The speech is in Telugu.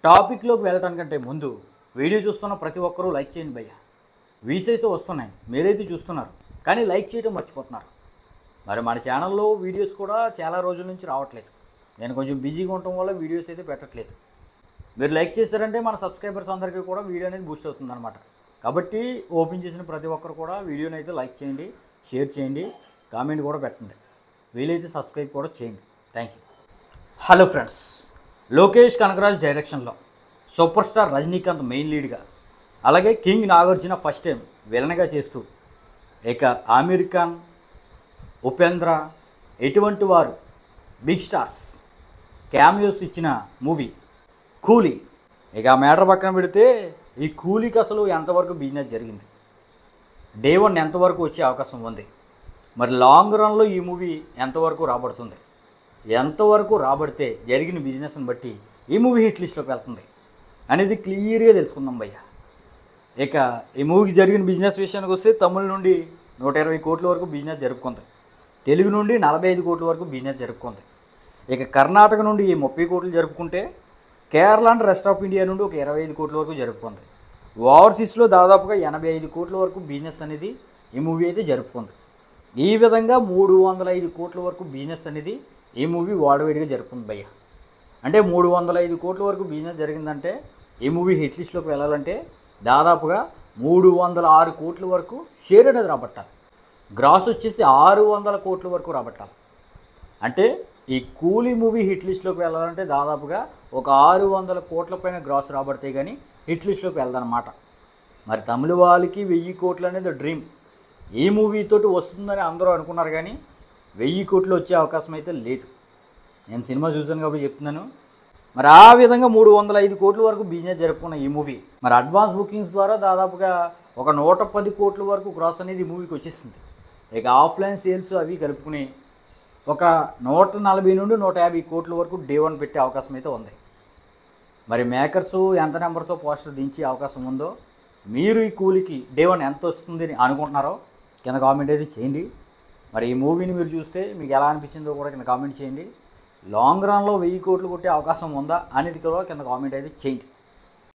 టాపిక్లోకి వెళ్ళడానికంటే ముందు వీడియో చూస్తున్న ప్రతి ఒక్కరూ లైక్ చేయండి భయ్య. వ్యూస్ అయితే వస్తున్నాయి, మీరైతే చూస్తున్నారు, కానీ లైక్ చేయడం మర్చిపోతున్నారు. మరి మన ఛానల్లో వీడియోస్ కూడా చాలా రోజుల నుంచి రావట్లేదు. నేను కొంచెం బిజీగా ఉండటం వల్ల వీడియోస్ అయితే పెట్టట్లేదు. మీరు లైక్ చేశారంటే మన సబ్స్క్రైబర్స్ అందరికీ కూడా వీడియో అనేది బూస్ట్ అవుతుంది అనమాట. కాబట్టి ఓపెన్ చేసిన ప్రతి ఒక్కరు కూడా వీడియోని అయితే లైక్ చేయండి, షేర్ చేయండి, కామెంట్ కూడా పెట్టండి, వీలైతే సబ్స్క్రైబ్ కూడా చేయండి. Thank you. Hello friends, Lokesh Kanagaraj డైరెక్షన్లో సూపర్ స్టార్ రజనీకాంత్ మెయిన్ లీడ్గా, అలాగే కింగ్ నాగార్జున ఫస్ట్ టైం విలన్గా చేస్తూ, ఇక ఆమీర్ ఖాన్, ఉపేంద్ర ఎటువంటి వారు బిగ్ స్టార్స్ క్యామియోస్ ఇచ్చిన మూవీ కూలీ. ఇక ఆ మ్యాటర్ పక్కన పెడితే ఈ కూలీకి అసలు ఎంతవరకు బిజినెస్ జరిగింది, డే 1 ఎంతవరకు వచ్చే అవకాశం ఉంది, మరి లాంగ్ రన్లో ఈ మూవీ ఎంతవరకు రాబడుతుంది, ఎంతవరకు రాబడితే జరిగిన బిజినెస్ని బట్టి ఈ మూవీ హిట్ లిస్ట్లోకి వెళ్తుంది అనేది క్లియర్గా తెలుసుకుందాం భయ్య. ఇక ఈ మూవీకి జరిగిన బిజినెస్ విషయానికి వస్తే తమిళ నుండి 120 కోట్ల వరకు బిజినెస్ జరుపుకుంది, తెలుగు నుండి 45 కోట్ల వరకు బిజినెస్ జరుపుకుంది, ఇక కర్ణాటక నుండి 30 కోట్లు జరుపుకుంటే Kerala and rest of India నుండి ఒక 25 కోట్ల వరకు జరుపుకుంది. ఓవర్సీస్లో దాదాపుగా 85 కోట్ల వరకు బిజినెస్ అనేది ఈ మూవీ అయితే జరుపుకుంది. ఈ విధంగా 305 కోట్ల వరకు బిజినెస్ అనేది ఈ మూవీ వాడవేడిగా జరుపుకుంది భయ్య. అంటే 305 కోట్ల వరకు బిజినెస్ జరిగిందంటే ఈ మూవీ హిట్ లిస్ట్లోకి వెళ్ళాలంటే దాదాపుగా 306 కోట్ల వరకు షేర్ అనేది రాబట్టాలి. గ్రాస్ వచ్చేసి 600 కోట్ల వరకు రాబట్టాలి. అంటే ఈ కూలీ మూవీ హిట్ లిస్ట్లోకి వెళ్ళాలంటే దాదాపుగా ఒక 600 కోట్ల పైన గ్రాస్ రాబడితే కానీ హిట్ లిస్ట్లోకి వెళ్దన్నమాట. మరి తమిళ వాళ్ళకి 1000 కోట్లు అనేది డ్రీమ్. ఈ మూవీతోటి వస్తుందని అందరూ అనుకున్నారు, కానీ 1000 కోట్లు వచ్చే అవకాశం అయితే లేదు. నేను సినిమా చూసాను కాబట్టి చెప్తున్నాను. మరి ఆ విధంగా 305 కోట్ల వరకు బిజినెస్ జరుపుకున్న ఈ మూవీ మరి అడ్వాన్స్ బుకింగ్స్ ద్వారా దాదాపుగా ఒక 110 కోట్ల వరకు గ్రాస్ అనేది ఈ మూవీకి వచ్చేసింది. ఇక ఆఫ్లైన్ సేల్స్ అవి కలుపుకుని ఒక 140 నుండి 150 కోట్ల వరకు డే 1 పెట్టే అవకాశం అయితే ఉంది. మరి మేకర్స్ ఎంత నెంబర్తో పోస్టర్ దించే అవకాశం ఉందో, మీరు ఈ కూలీకి డే 1 ఎంత వస్తుంది అని అనుకుంటున్నారో కింద కామెంట్ అయితే చేయండి. మరి ఈ మూవీని మీరు చూస్తే మీకు ఎలా అనిపించిందో కూడా కింద కామెంట్ చేయండి. లాంగ్ రన్లో 1000 కోట్లు కొట్టే అవకాశం ఉందా అనేది కూడా కింద కామెంట్ అయితే చేయండి.